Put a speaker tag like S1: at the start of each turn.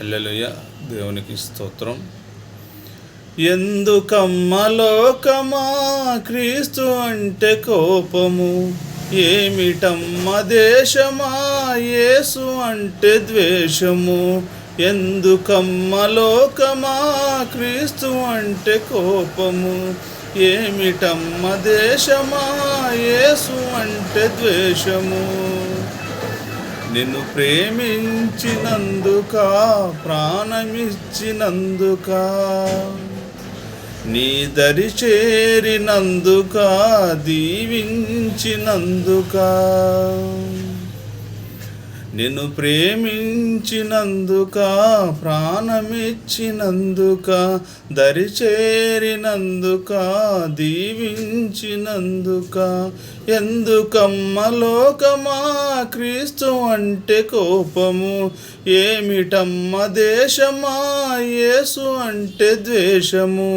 S1: హల్లెలూయా. దేవునికి స్తోత్రం. ఎందుకమ్మ లోకమా క్రీస్తు అంటే కోపము, ఏమిటమ్మ దేశమా యేసు అంటే ద్వేషము. ఎందుకమ్మ లోకమా క్రీస్తు అంటే కోపము, ఏమిటమ్మ దేశమా యేసు అంటే ద్వేషము. నిన్ను ప్రేమించినందుక, ప్రాణమిచ్చినందుక, నీ దరి చేరినందుక, దీవించినందుక, నిన్ను ప్రేమించినందుక, ప్రాణమిచ్చినందుక, దరి చేరినందుక, దీవించినందుక. ఎందుకమ్మ లోకమా క్రీస్తు అంటే కోపము, ఏమిటమ్మ దేశమా యేసు అంటే ద్వేషము.